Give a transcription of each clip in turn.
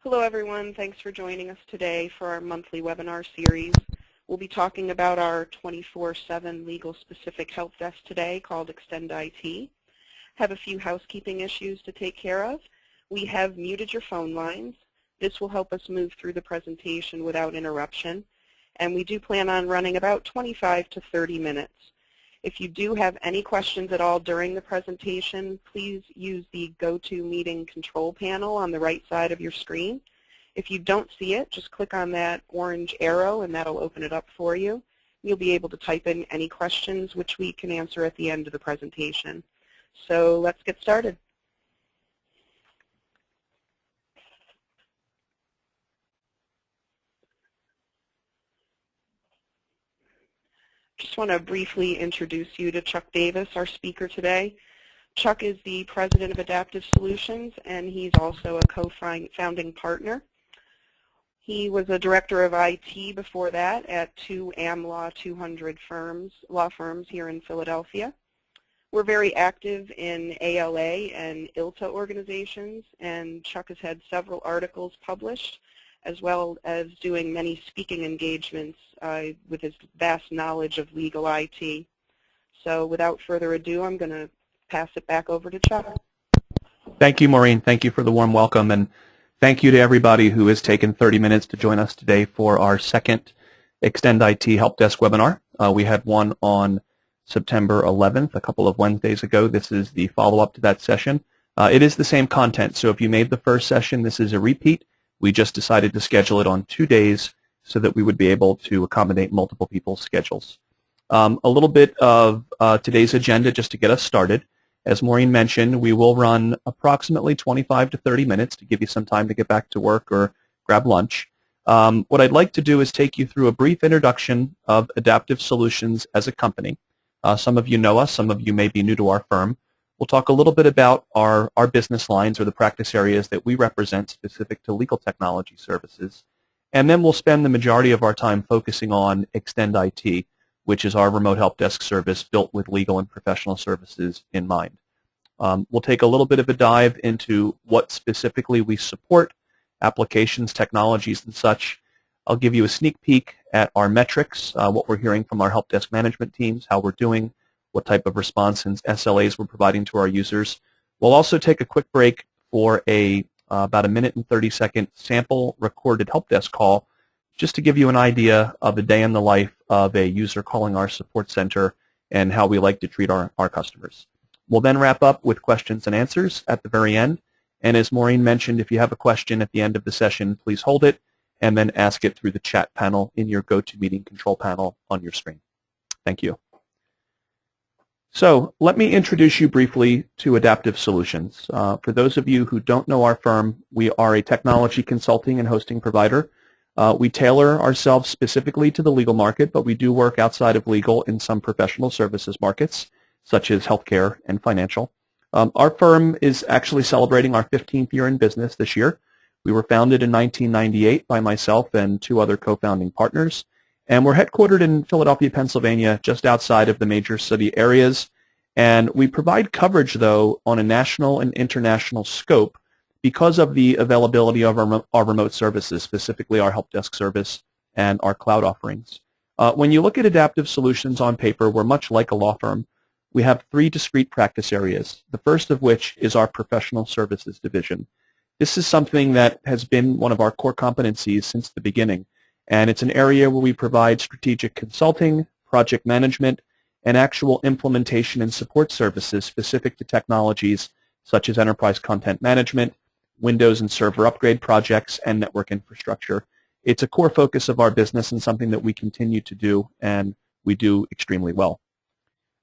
Hello everyone, thanks for joining us today for our monthly webinar series. We'll be talking about our 24/7 legal specific help desk today called xTendIT. Have a few housekeeping issues to take care of. We have muted your phone lines. This will help us move through the presentation without interruption. And we do plan on running about 25 to 30 minutes. If you do have any questions at all during the presentation, please use the GoToMeeting control panel on the right side of your screen. If you don't see it, just click on that orange arrow and that'll open it up for you. You'll be able to type in any questions which we can answer at the end of the presentation. So let's get started. Just want to briefly introduce you to Chuck Davis, our speaker today. Chuck is the president of Adaptive Solutions, and he's also a co-founding partner. He was a director of IT before that at two AmLaw 200 law firms here in Philadelphia. We're very active in ALA and ILTA organizations, and Chuck has had several articles published, as well as doing many speaking engagements with his vast knowledge of legal IT. So without further ado, I'm going to pass it back over to Chuck. Thank you, Maureen. Thank you for the warm welcome, and thank you to everybody who has taken 30 minutes to join us today for our second xTendIT Help Desk webinar. We had one on September 11th, a couple of Wednesdays ago. This is the follow-up to that session. It is the same content, so if you made the first session, this is a repeat. We just decided to schedule it on 2 days so that we would be able to accommodate multiple people's schedules. A little bit of today's agenda just to get us started. As Maureen mentioned, we will run approximately 25 to 30 minutes to give you some time to get back to work or grab lunch. What I'd like to do is take you through a brief introduction of Adaptive Solutions as a company. Some of you know us, some of you may be new to our firm. We'll talk a little bit about our business lines or the practice areas that we represent specific to legal technology services. And then we'll spend the majority of our time focusing on xTendIT, which is our remote help desk service built with legal and professional services in mind. We'll take a little bit of a dive into what specifically we support, applications, technologies, and such. I'll give you a sneak peek at our metrics, what we're hearing from our help desk management teams, how we're doing, what type of response and SLAs we're providing to our users. We'll also take a quick break for about a minute and 30-second sample recorded help desk call just to give you an idea of a day in the life of a user calling our support center and how we like to treat our customers. We'll then wrap up with questions and answers at the very end. And as Maureen mentioned, if you have a question at the end of the session, please hold it and then ask it through the chat panel in your GoToMeeting control panel on your screen. Thank you. So let me introduce you briefly to Adaptive Solutions. For those of you who don't know our firm, we are a technology consulting and hosting provider. We tailor ourselves specifically to the legal market, but we do work outside of legal in some professional services markets, such as healthcare and financial. Our firm is actually celebrating our 15th year in business this year. We were founded in 1998 by myself and two other co-founding partners. And we're headquartered in Philadelphia, Pennsylvania, just outside of the major city areas. And we provide coverage, though, on a national and international scope because of the availability of our remote services, specifically our help desk service and our cloud offerings. When you look at Adaptive Solutions on paper, we're much like a law firm. We have three discrete practice areas, the first of which is our professional services division. This is something that has been one of our core competencies since the beginning. And it's an area where we provide strategic consulting, project management, and actual implementation and support services specific to technologies such as enterprise content management, Windows and server upgrade projects, and network infrastructure. It's a core focus of our business and something that we continue to do, and we do extremely well.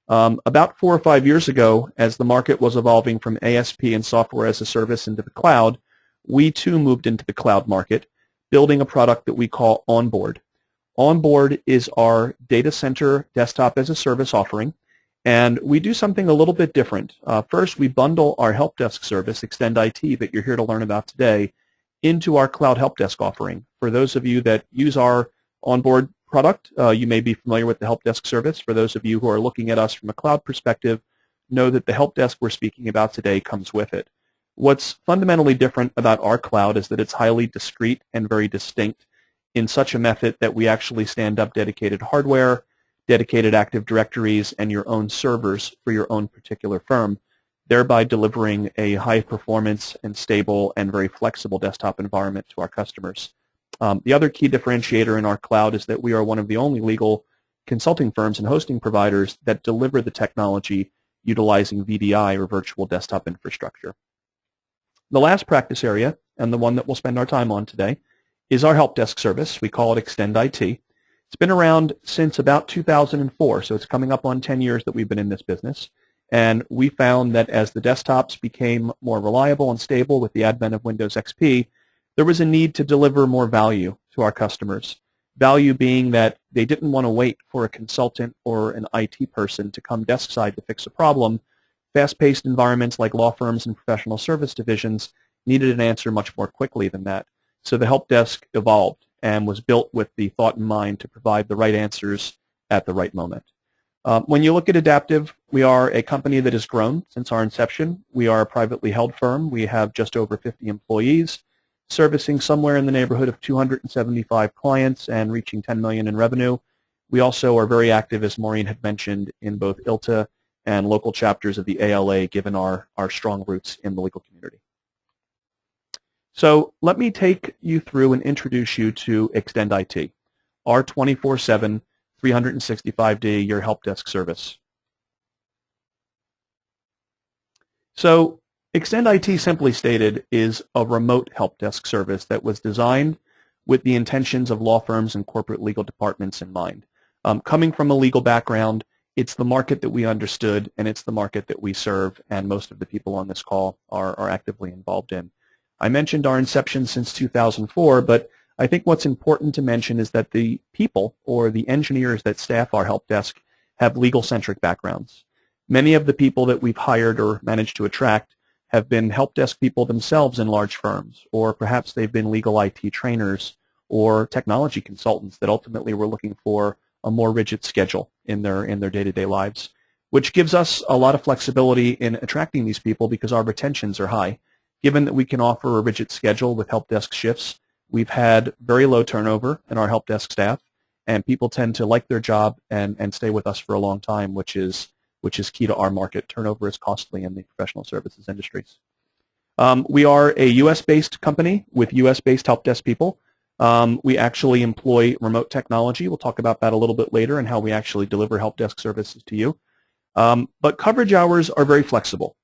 About 4 or 5 years ago, as the market was evolving from ASP and software as a service into the cloud, we too moved into the cloud market, building a product that we call Onboard. Onboard is our data center desktop as a service offering, and we do something a little bit different. First, we bundle our help desk service, xTendIT, that you're here to learn about today, into our cloud help desk offering. For those of you that use our Onboard product, you may be familiar with the help desk service. For those of you who are looking at us from a cloud perspective, know that the help desk we're speaking about today comes with it. What's fundamentally different about our cloud is that it's highly discrete and very distinct in such a method that we actually stand up dedicated hardware, dedicated Active Directories, and your own servers for your own particular firm, thereby delivering a high performance and stable and very flexible desktop environment to our customers. The other key differentiator in our cloud is that we are one of the only legal consulting firms and hosting providers that deliver the technology utilizing VDI, or virtual desktop infrastructure. The last practice area, and the one that we'll spend our time on today, is our Helpdesk service. We call it xTendIT. It's been around since about 2004, so it's coming up on 10 years that we've been in this business. And we found that as the desktops became more reliable and stable with the advent of Windows XP, there was a need to deliver more value to our customers. Value being that they didn't want to wait for a consultant or an IT person to come desk side to fix a problem. Fast-paced environments like law firms and professional service divisions needed an answer much more quickly than that. So the help desk evolved and was built with the thought in mind to provide the right answers at the right moment. When you look at Adaptive, we are a company that has grown since our inception. We are a privately held firm. We have just over 50 employees, servicing somewhere in the neighborhood of 275 clients and reaching 10 million in revenue. We also are very active, as Maureen had mentioned, in both ILTA and local chapters of the ALA, given our strong roots in the legal community. So let me take you through and introduce you to xTendIT, our 24/7, 365-day-a-year help desk service. So xTendIT, simply stated, is a remote help desk service that was designed with the intentions of law firms and corporate legal departments in mind. Coming from a legal background, it's the market that we understood, and it's the market that we serve, and most of the people on this call are actively involved in. I mentioned our inception since 2004, but I think what's important to mention is that the people, or the engineers that staff our help desk, have legal-centric backgrounds. Many of the people that we've hired or managed to attract have been help desk people themselves in large firms, or perhaps they've been legal IT trainers or technology consultants that ultimately were looking for a more rigid schedule in their day-to-day lives, which gives us a lot of flexibility in attracting these people because our retentions are high. Given that we can offer a rigid schedule with help desk shifts, we've had very low turnover in our help desk staff, and people tend to like their job and stay with us for a long time, which is key to our market. Turnover is costly in the professional services industries. We are a U.S.-based company with U.S.-based help desk people. We actually employ remote technology. We'll talk about that a little bit later and how we actually deliver help desk services to you. But coverage hours are very flexible.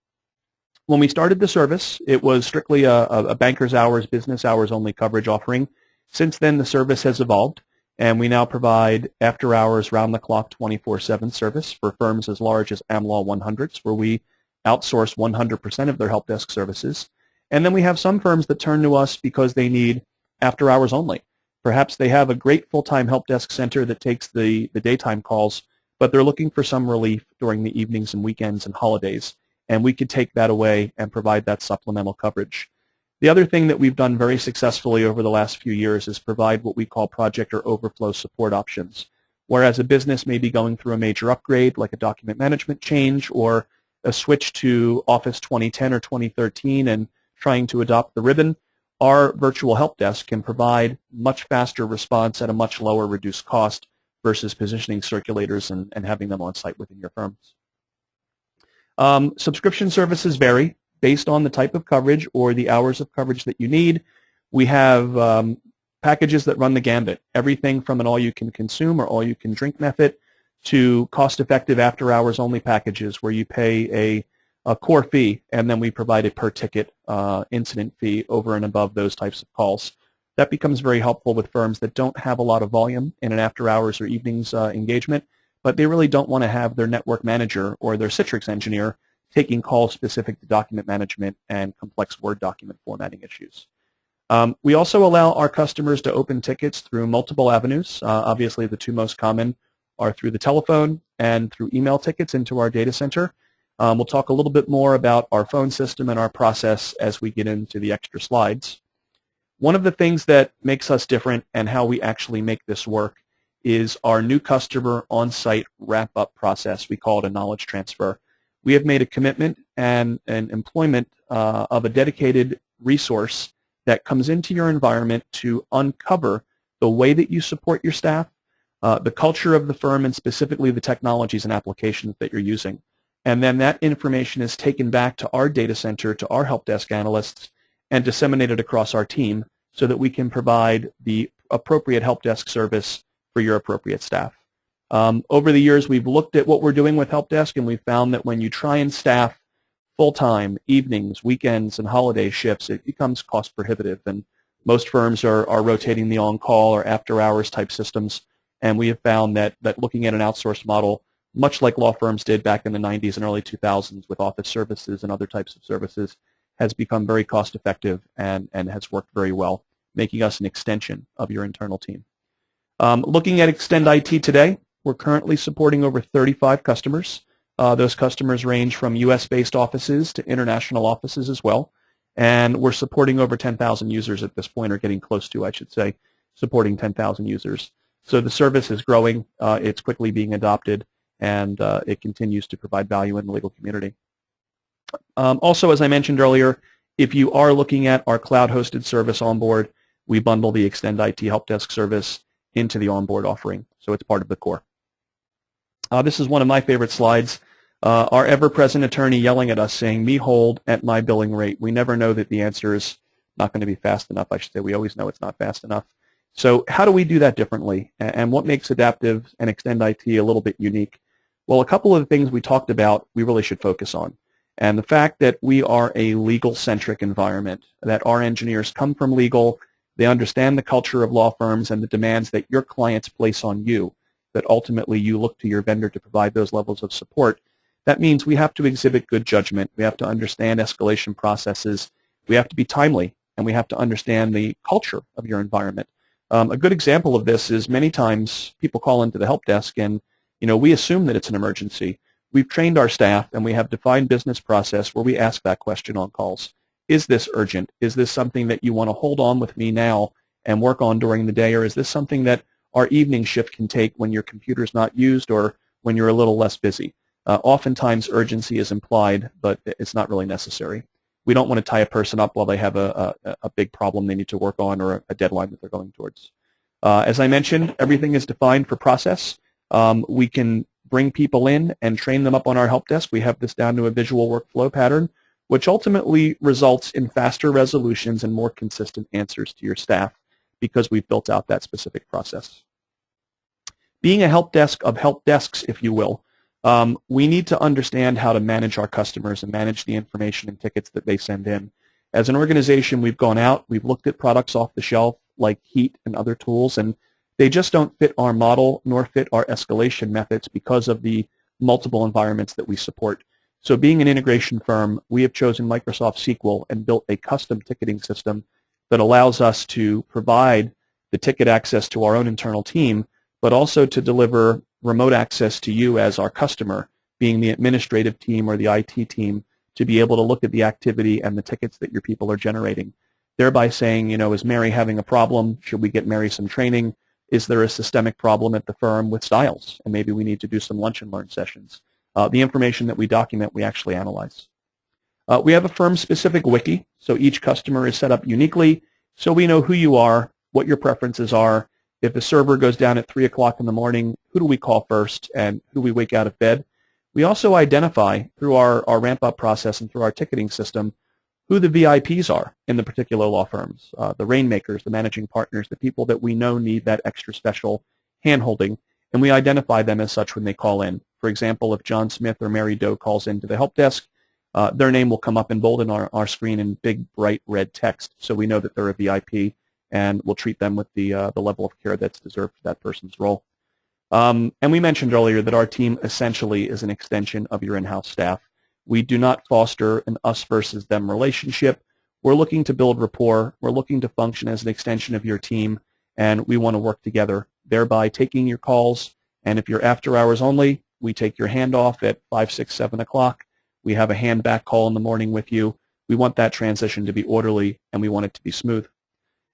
When we started the service, it was strictly a banker's hours, business hours only coverage offering. Since then, the service has evolved, and we now provide after-hours, round-the-clock, 24/7 service for firms as large as AmLaw 100s, where we outsource 100% of their help desk services. And then we have some firms that turn to us because they need after-hours only. Perhaps they have a great full-time help desk center that takes the daytime calls, but they're looking for some relief during the evenings and weekends and holidays, and we could take that away and provide that supplemental coverage. The other thing that we've done very successfully over the last few years is provide what we call project or overflow support options, whereas a business may be going through a major upgrade like a document management change or a switch to Office 2010 or 2013 and trying to adopt the ribbon. Our virtual help desk can provide much faster response at a much lower reduced cost versus positioning circulators and having them on site within your firms. Subscription services vary based on the type of coverage or the hours of coverage that you need. We have packages that run the gambit, everything from an all-you-can-consume or all-you-can-drink method to cost-effective after-hours only packages where you pay a core fee and then we provide a per-ticket incident fee over and above those types of calls. That becomes very helpful with firms that don't have a lot of volume in an after-hours or evenings engagement, but they really don't want to have their network manager or their Citrix engineer taking calls specific to document management and complex Word document formatting issues. We also allow our customers to open tickets through multiple avenues. Obviously, the two most common are through the telephone and through email tickets into our data center. We'll talk a little bit more about our phone system and our process as we get into the extra slides. One of the things that makes us different and how we actually make this work is our new customer on-site wrap-up process. We call it a knowledge transfer. We have made a commitment and an employment of a dedicated resource that comes into your environment to uncover the way that you support your staff, the culture of the firm, and specifically the technologies and applications that you're using. And then that information is taken back to our data center, to our help desk analysts, and disseminated across our team so that we can provide the appropriate help desk service for your appropriate staff. Over the years, we've looked at what we're doing with help desk, and we've found that when you try and staff full-time, evenings, weekends, and holiday shifts, it becomes cost prohibitive. And most firms are rotating the on-call or after-hours type systems. And we have found that looking at an outsourced model, much like law firms did back in the 90s and early 2000s with office services and other types of services, has become very cost-effective and has worked very well, making us an extension of your internal team. Looking at xTendIT today, we're currently supporting over 35 customers. Those customers range from U.S.-based offices to international offices as well. And we're supporting over 10,000 users at this point, or getting close to, I should say, supporting 10,000 users. So the service is growing, it's quickly being adopted, and it continues to provide value in the legal community. Also, as I mentioned earlier, if you are looking at our cloud-hosted service onboard, we bundle the xTendIT Helpdesk service into the onboard offering, so it's part of the core. This is one of my favorite slides. Our ever-present attorney yelling at us saying, "Me hold at my billing rate." We never know that the answer is not going to be fast enough. I should say we always know it's not fast enough. So how do we do that differently? And what makes Adaptive and xTendIT a little bit unique? Well, a couple of the things we talked about we really should focus on. And the fact that we are a legal-centric environment, that our engineers come from legal, they understand the culture of law firms and the demands that your clients place on you, that ultimately you look to your vendor to provide those levels of support. That means we have to exhibit good judgment. We have to understand escalation processes. We have to be timely, and we have to understand the culture of your environment. A good example of this is many times people call into the help desk and we assume that it's an emergency. We've trained our staff and we have defined business process where we ask that question on calls. Is this urgent? Is this something that you want to hold on with me now and work on during the day, or is this something that our evening shift can take when your computer's not used or when you're a little less busy? Oftentimes urgency is implied, but it's not really necessary. We don't want to tie a person up while they have a big problem they need to work on or a deadline that they're going towards. As I mentioned, everything is defined for process. We can bring people in and train them up on our help desk. We have this down to a visual workflow pattern, which ultimately results in faster resolutions and more consistent answers to your staff because we've built out that specific process. Being a help desk of help desks, if you will, we need to understand how to manage our customers and manage the information and tickets that they send in. As an organization, we've gone out, we've looked at products off the shelf like Heat and other tools, and they just don't fit our model nor fit our escalation methods because of the multiple environments that we support. So being an integration firm, we have chosen Microsoft SQL and built a custom ticketing system that allows us to provide the ticket access to our own internal team, but also to deliver remote access to you as our customer, being the administrative team or the IT team, to be able to look at the activity and the tickets that your people are generating, thereby saying, is Mary having a problem? Should we get Mary some training? Is there a systemic problem at the firm with styles? And maybe we need to do some lunch and learn sessions. The information that we document, we actually analyze. We have a firm-specific wiki, so each customer is set up uniquely, so we know who you are, what your preferences are. If the server goes down at 3 o'clock in the morning, who do we call first and who do we wake out of bed? We also identify through our ramp-up process and through our ticketing system who the VIPs are in the particular law firms, the rainmakers, the managing partners, the people that we know need that extra special hand-holding, and we identify them as such when they call in. For example, if John Smith or Mary Doe calls into the help desk, their name will come up in bold on our screen in big, bright red text, so we know that they're a VIP, and we'll treat them with the level of care that's deserved for that person's role. And we mentioned earlier that our team essentially is an extension of your in-house staff. We do not foster an us versus them relationship. We're looking to build rapport. We're looking to function as an extension of your team, and we want to work together, thereby taking your calls. And if you're after hours only, we take your handoff at 5, 6, 7 o'clock. We have a hand back call in the morning with you. We want that transition to be orderly, and we want it to be smooth.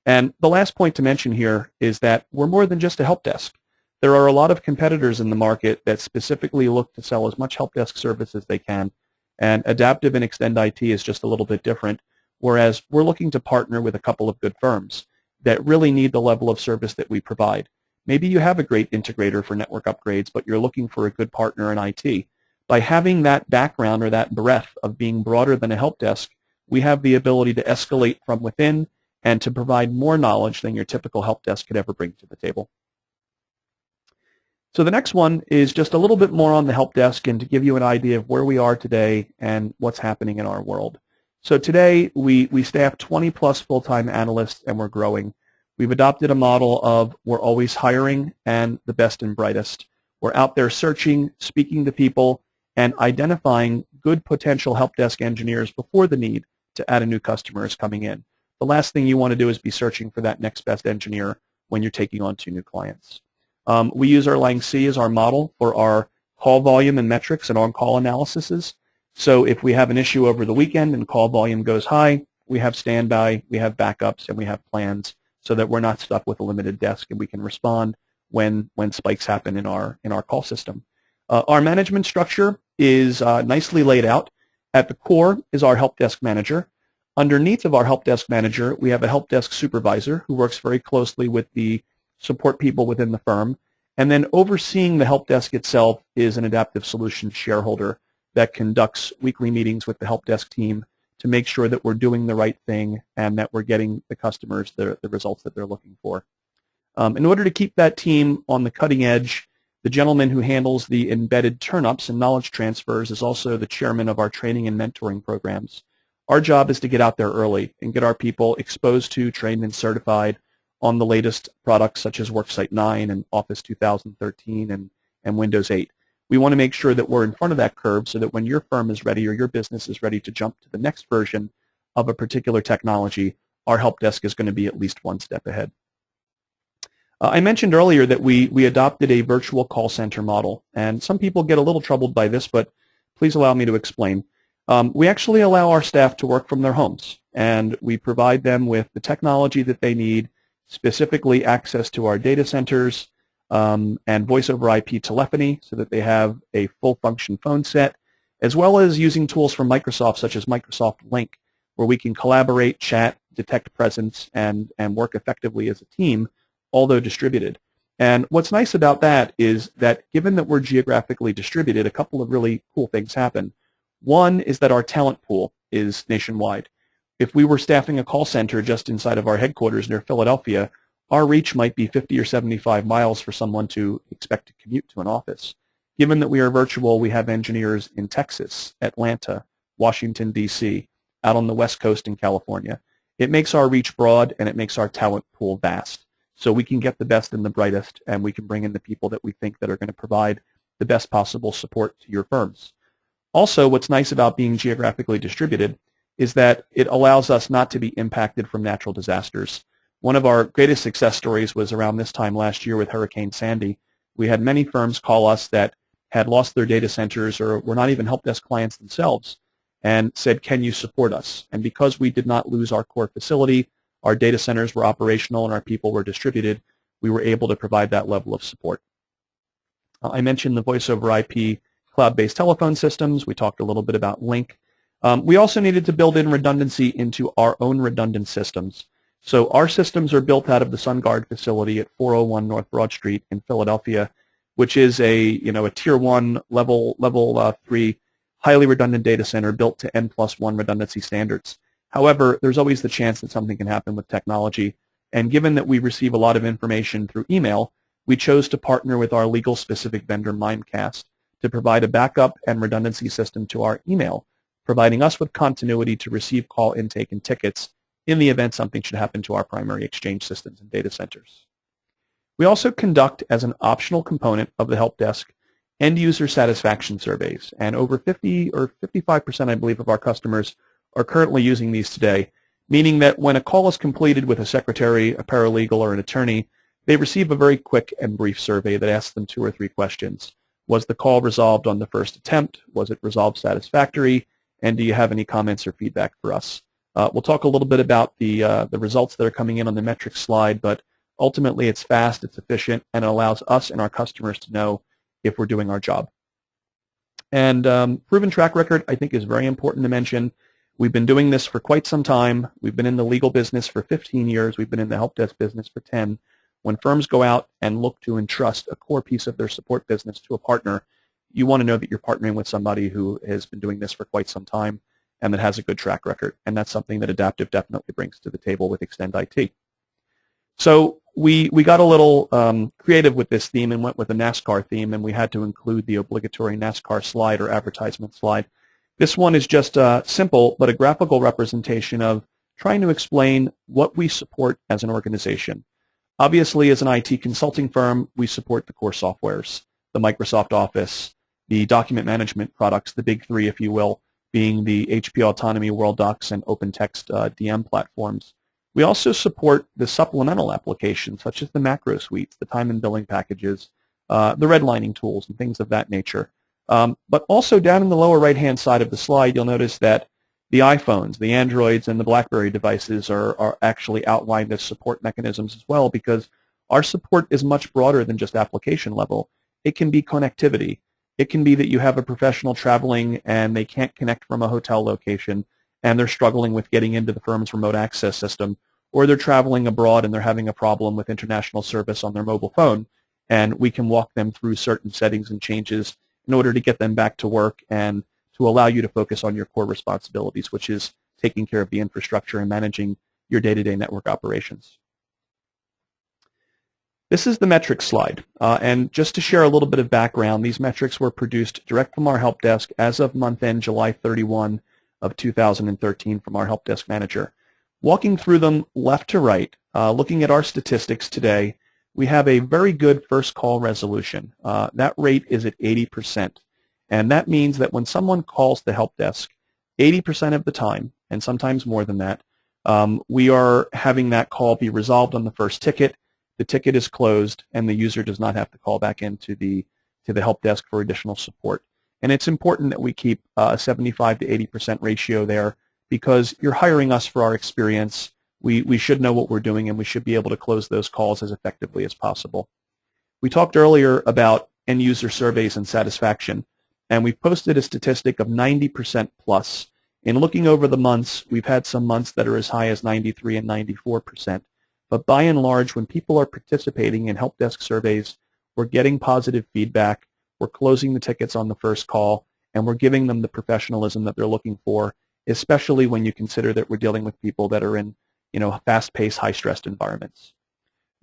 And the last point to mention here is that we're more than just a help desk. There are a lot of competitors in the market that specifically look to sell as much help desk service as they can. And adaptive and xTendIT is just a little bit different, whereas we're looking to partner with a couple of good firms that really need the level of service that we provide. Maybe you have a great integrator for network upgrades, but you're looking for a good partner in IT. By having that background or that breadth of being broader than a help desk, we have the ability to escalate from within and to provide more knowledge than your typical help desk could ever bring to the table. So the next one is just a little bit more on the help desk and to give you an idea of where we are today and what's happening in our world. So today we staff 20 plus full-time analysts and we're growing. We've adopted a model of we're always hiring and the best and brightest. We're out there searching, speaking to people, and identifying good potential help desk engineers before the need to add a new customer is coming in. The last thing you want to do is be searching for that next best engineer when you're taking on 2 new clients. We use Erlang C as our model for our call volume and metrics and on-call analyses. So if we have an issue over the weekend and call volume goes high, we have standby, we have backups, and we have plans so that we're not stuck with a limited desk and we can respond when spikes happen in our call system. Our management structure is nicely laid out. At the core is our help desk manager. Underneath of our help desk manager, we have a help desk supervisor who works very closely with the support people within the firm. And then overseeing the help desk itself is an adaptive solutions shareholder that conducts weekly meetings with the help desk team to make sure that we're doing the right thing and that we're getting the customers the results that they're looking for. In order to keep that team on the cutting edge, the gentleman who handles the embedded turn-ups and knowledge transfers is also the chairman of our training and mentoring programs. Our job is to get out there early and get our people exposed to, trained, and certified on the latest products such as Worksite 9 and Office 2013 and Windows 8. We want to make sure that we're in front of that curve so that when your firm is ready or your business is ready to jump to the next version of a particular technology, our help desk is going to be at least one step ahead. I mentioned earlier that we adopted a virtual call center model, and some people get a little troubled by this, but please allow me to explain. We actually allow our staff to work from their homes, and we provide them with the technology that they need, specifically access to our data centers, and voice over IP telephony so that they have a full function phone set, as well as using tools from Microsoft such as Microsoft Link, where we can collaborate, chat, detect presence, and work effectively as a team, although distributed. And what's nice about that is that given that we're geographically distributed, a couple of really cool things happen. One is that our talent pool is nationwide. If we were staffing a call center just inside of our headquarters near Philadelphia, our reach might be 50 or 75 miles for someone to expect to commute to an office. Given that we are virtual, we have engineers in Texas, Atlanta, Washington, D.C., out on the West Coast in California. It makes our reach broad and it makes our talent pool vast. So we can get the best and the brightest, and we can bring in the people that we think that are going to provide the best possible support to your firms. Also, what's nice about being geographically distributed is that it allows us not to be impacted from natural disasters. One of our greatest success stories was around this time last year with Hurricane Sandy. We had many firms call us that had lost their data centers or were not even help desk clients themselves and said, can you support us? And because we did not lose our core facility, our data centers were operational and our people were distributed, we were able to provide that level of support. I mentioned the voice over IP cloud-based telephone systems. We talked a little bit about Link. We also needed to build in redundancy into our own redundant systems. So our systems are built out of the SunGuard facility at 401 North Broad Street in Philadelphia, which is a tier 1 level 3 highly redundant data center built to N+1 redundancy standards. However, there's always the chance that something can happen with technology, and given that we receive a lot of information through email, we chose to partner with our legal specific vendor Mimecast to provide a backup and redundancy system to our email, providing us with continuity to receive call intake and tickets in the event something should happen to our primary exchange systems and data centers. We also conduct, as an optional component of the help desk, end user satisfaction surveys, and over 50 or 55%, I believe, of our customers are currently using these today, meaning that when a call is completed with a secretary, a paralegal, or an attorney, they receive a very quick and brief survey that asks them 2 or 3 questions. Was the call resolved on the first attempt? Was it resolved satisfactory? And do you have any comments or feedback for us? We'll talk a little bit about the results that are coming in on the metrics slide, but ultimately it's fast, it's efficient, and it allows us and our customers to know if we're doing our job. And proven track record, I think, is very important to mention. We've been doing this for quite some time. We've been in the legal business for 15 years. We've been in the help desk business for 10. When firms go out and look to entrust a core piece of their support business to a partner, you want to know that you're partnering with somebody who has been doing this for quite some time and that has a good track record. And that's something that Adaptive definitely brings to the table with xTendIT. So we got a little creative with this theme and went with a NASCAR theme, and we had to include the obligatory NASCAR slide or advertisement slide. This one is just simple, but a graphical representation of trying to explain what we support as an organization. Obviously, as an IT consulting firm, we support the core softwares, the Microsoft Office, the document management products, the big three, if you will, being the HP Autonomy, WorldDocs, and OpenText DM platforms. We also support the supplemental applications, such as the macro suites, the time and billing packages, the redlining tools, and things of that nature. But also down in the lower right-hand side of the slide, you'll notice that the iPhones, the Androids, and the BlackBerry devices are actually outlined as support mechanisms as well, because our support is much broader than just application level. It can be connectivity. It can be that you have a professional traveling and they can't connect from a hotel location and they're struggling with getting into the firm's remote access system, or they're traveling abroad and they're having a problem with international service on their mobile phone, and we can walk them through certain settings and changes in order to get them back to work and to allow you to focus on your core responsibilities, which is taking care of the infrastructure and managing your day-to-day network operations. This is the metrics slide, and just to share a little bit of background, these metrics were produced direct from our help desk as of month-end July 31 of 2013 from our help desk manager. Walking through them left to right, looking at our statistics today, we have a very good first call resolution. That rate is at 80%. And that means that when someone calls the help desk, 80% of the time, and sometimes more than that, we are having that call be resolved on the first ticket. The ticket is closed, and the user does not have to call back into the help desk for additional support. And it's important that we keep a 75 to 80% ratio there, because you're hiring us for our experience. We should know what we're doing, and we should be able to close those calls as effectively as possible. We talked earlier about end user surveys and satisfaction, and we've posted a statistic of 90% plus. In looking over the months, we've had some months that are as high as 93 and 94%. But by and large, when people are participating in help desk surveys, we're getting positive feedback, we're closing the tickets on the first call, and we're giving them the professionalism that they're looking for, especially when you consider that we're dealing with people that are in fast-paced, high-stressed environments.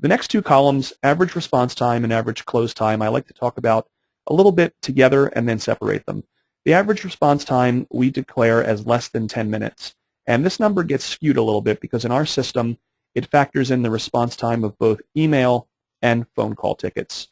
The next two columns, average response time and average close time, I like to talk about a little bit together and then separate them. The average response time we declare as less than 10 minutes. And this number gets skewed a little bit because in our system, it factors in the response time of both email and phone call tickets.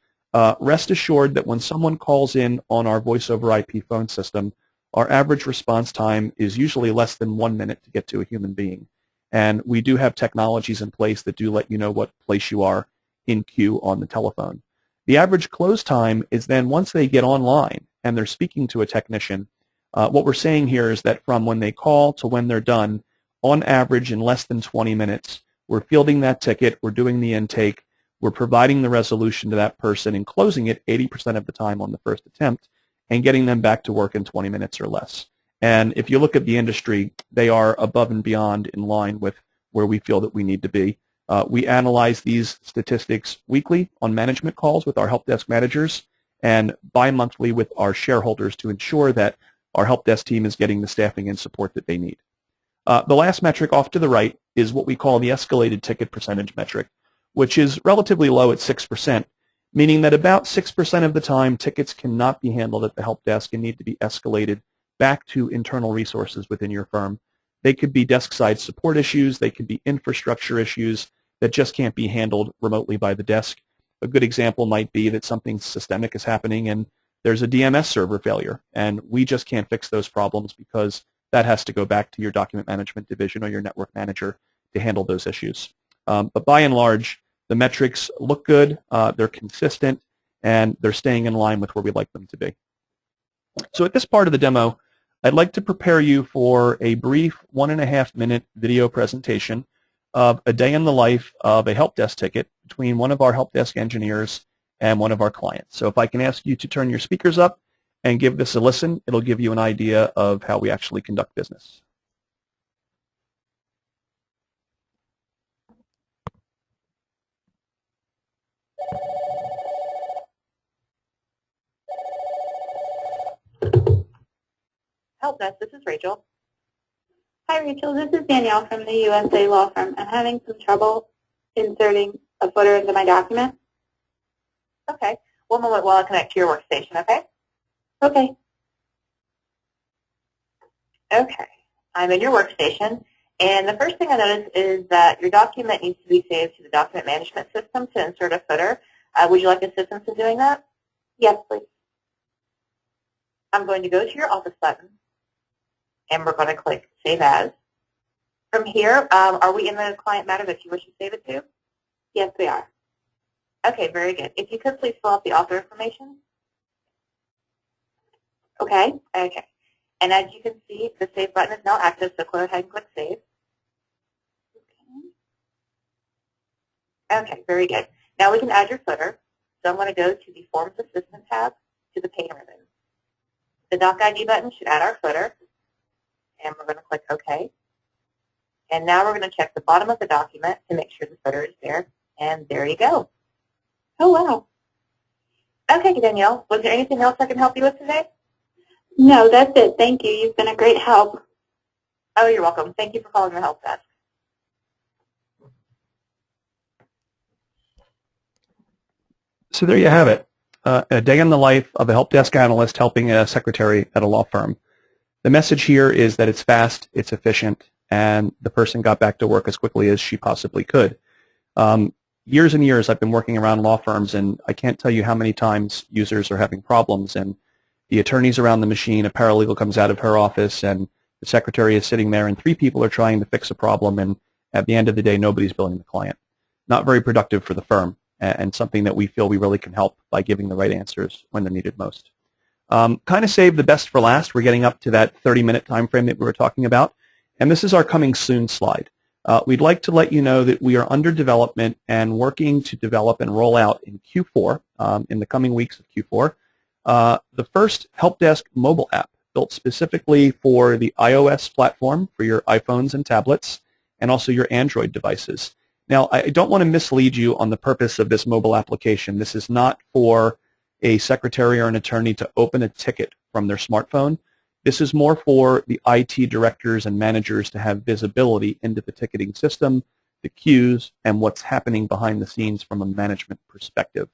Rest assured that when someone calls in on our voice over IP phone system, our average response time is usually less than 1 minute to get to a human being. And we do have technologies in place that do let you know what place you are in queue on the telephone. The average close time is then once they get online and they're speaking to a technician, what we're saying here is that from when they call to when they're done, on average in less than 20 minutes, we're fielding that ticket, we're doing the intake, we're providing the resolution to that person and closing it 80% of the time on the first attempt and getting them back to work in 20 minutes or less. And if you look at the industry, they are above and beyond in line with where we feel that we need to be. We analyze these statistics weekly on management calls with our help desk managers and bi-monthly with our shareholders to ensure that our help desk team is getting the staffing and support that they need. The last metric off to the right is what we call the escalated ticket percentage metric, which is relatively low at 6%, meaning that about 6% of the time tickets cannot be handled at the help desk and need to be escalated back to internal resources within your firm. They could be desk-side support issues, they could be infrastructure issues that just can't be handled remotely by the desk. A good example might be that something systemic is happening and there's a DMS server failure, and we just can't fix those problems because that has to go back to your document management division or your network manager to handle those issues. But by and large, the metrics look good, they're consistent, and they're staying in line with where we'd like them to be. So at this part of the demo, I'd like to prepare you for a brief 1.5-minute video presentation of a day in the life of a help desk ticket between one of our help desk engineers and one of our clients. So if I can ask you to turn your speakers up and give this a listen. It'll give you an idea of how we actually conduct business. Helpdesk, this is Rachel. Hi, Rachel. This is Danielle from the USA Law Firm. I'm having some trouble inserting a footer into my document. Okay. One moment while I connect to your workstation, okay? Okay. Okay. I'm in your workstation, and the first thing I notice is that your document needs to be saved to the document management system to insert a footer. Would you like assistance in doing that? Yes, please. I'm going to go to your Office button, and we're going to click Save As. From here, are we in the client matter that you wish to save it to? Yes, we are. Okay, very good. If you could please fill out the author information. Okay, okay. And as you can see, the Save button is now active, so go ahead and click Save. Okay, very good. Now we can add your footer. So I'm going to go to the Forms Assistant tab to the pane ribbon. The Doc ID button should add our footer, and we're going to click OK. And now we're going to check the bottom of the document to make sure the footer is there, and there you go. Oh, wow. Okay, Danielle, was there anything else I can help you with today? No, that's it. Thank you. You've been a great help. Oh, you're welcome. Thank you for calling the help desk. So there you have it, a day in the life of a help desk analyst helping a secretary at a law firm. The message here is that it's fast, it's efficient, and the person got back to work as quickly as she possibly could. Years and years I've been working around law firms, and I can't tell you how many times users are having problems, and the attorney's around the machine, a paralegal comes out of her office, and the secretary is sitting there, and 3 people are trying to fix a problem, and at the end of the day, nobody's billing the client. Not very productive for the firm, and something that we feel we really can help by giving the right answers when they're needed most. Kind of save the best for last. We're getting up to that 30-minute time frame that we were talking about, and this is our coming soon slide. We'd like to let you know that we are under development and working to develop and roll out in Q4, in the coming weeks of Q4, the first Helpdesk mobile app built specifically for the iOS platform for your iPhones and tablets, and also your Android devices. Now, I don't want to mislead you on the purpose of this mobile application. This is not for a secretary or an attorney to open a ticket from their smartphone. This is more for the IT directors and managers to have visibility into the ticketing system, the queues, and what's happening behind the scenes from a management perspective.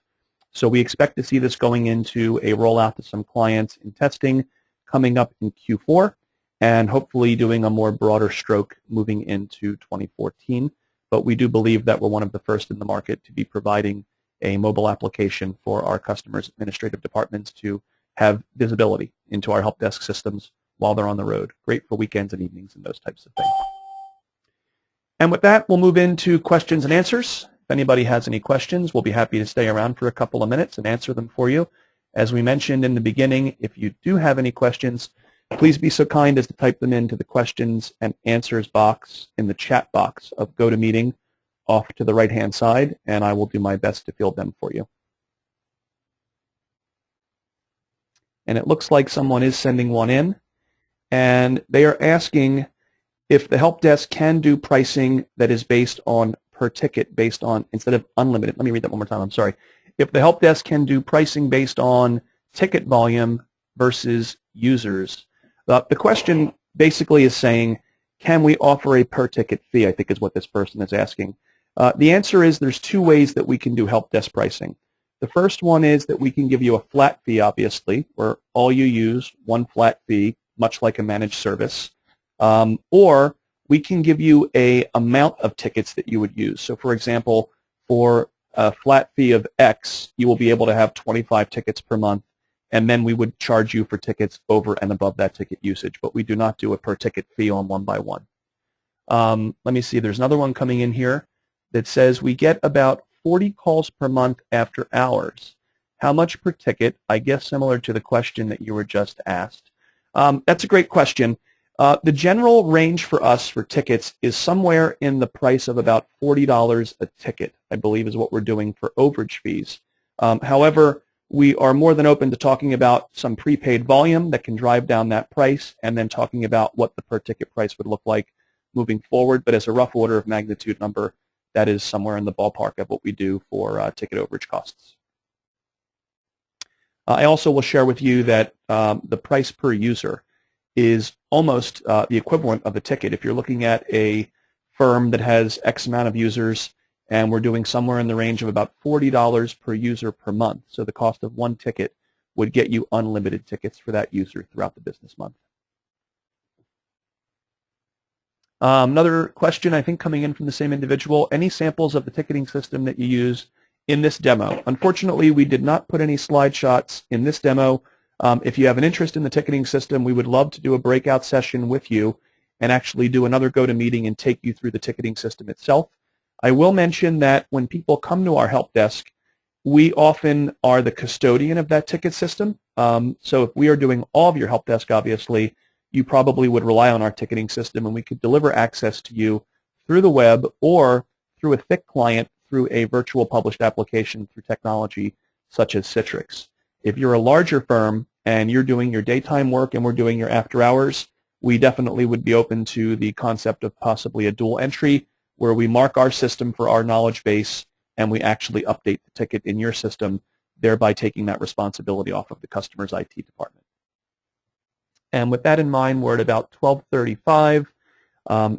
So we expect to see this going into a rollout to some clients in testing coming up in Q4, and hopefully doing a more broader stroke moving into 2014. But we do believe that we're one of the first in the market to be providing a mobile application for our customers' administrative departments to have visibility into our help desk systems while they're on the road. Great for weekends and evenings and those types of things. And with that, we'll move into questions and answers. If anybody has any questions, we'll be happy to stay around for a couple of minutes and answer them for you. As we mentioned in the beginning, if you do have any questions, please be so kind as to type them into the questions and answers box in the chat box of GoToMeeting off to the right-hand side, and I will do my best to field them for you. And it looks like someone is sending one in, and they are asking if the help desk can do pricing that is based on per ticket, based on, instead of unlimited. Let me read that one more time, I'm sorry. If the help desk can do pricing based on ticket volume versus users. The question basically is saying, can we offer a per ticket fee, I think is what this person is asking. The answer is there's 2 ways that we can do help desk pricing. The first one is that we can give you a flat fee, obviously, where all you use, one flat fee, much like a managed service. Or we can give you an amount of tickets that you would use. So for example, for a flat fee of X, you will be able to have 25 tickets per month, and then we would charge you for tickets over and above that ticket usage. But we do not do a per ticket fee on one by one. Let me see, there's another one coming in here that says we get about 40 calls per month after hours. How much per ticket? I guess similar to the question that you were just asked. That's a great question. The general range for us for tickets is somewhere in the price of about $40 a ticket, I believe is what we're doing for overage fees. However, we are more than open to talking about some prepaid volume that can drive down that price, and then talking about what the per ticket price would look like moving forward. But as a rough order of magnitude number, that is somewhere in the ballpark of what we do for ticket overage costs. I also will share with you that the price per user is almost the equivalent of a ticket. If you're looking at a firm that has X amount of users, and we're doing somewhere in the range of about $40 per user per month. So the cost of one ticket would get you unlimited tickets for that user throughout the business month. Another question, I think, coming in from the same individual. Any samples of the ticketing system that you use in this demo? Unfortunately, we did not put any slide shots in this demo. If you have an interest in the ticketing system, we would love to do a breakout session with you and actually do another GoToMeeting and take you through the ticketing system itself. I will mention that when people come to our help desk, we often are the custodian of that ticket system. So if we are doing all of your help desk, obviously, you probably would rely on our ticketing system, and we could deliver access to you through the web or through a thick client through a virtual published application through technology such as Citrix. If you're a larger firm and you're doing your daytime work and we're doing your after hours, we definitely would be open to the concept of possibly a dual entry, where we mark our system for our knowledge base and we actually update the ticket in your system, thereby taking that responsibility off of the customer's IT department. And with that in mind, we're at about 12:35.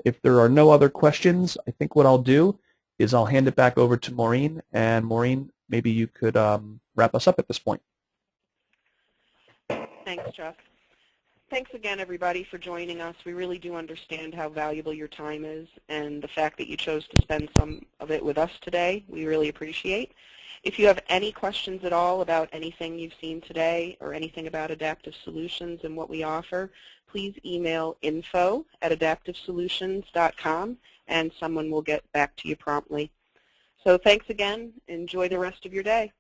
If there are no other questions, I think what I'll do is I'll hand it back over to Maureen. And Maureen, maybe you could wrap us up at this point. Thanks, Jeff. Thanks again, everybody, for joining us. We really do understand how valuable your time is, and the fact that you chose to spend some of it with us today, we really appreciate. If you have any questions at all about anything you've seen today or anything about Adaptive Solutions and what we offer, please email info@adaptivesolutions.com, and someone will get back to you promptly. So thanks again. Enjoy the rest of your day.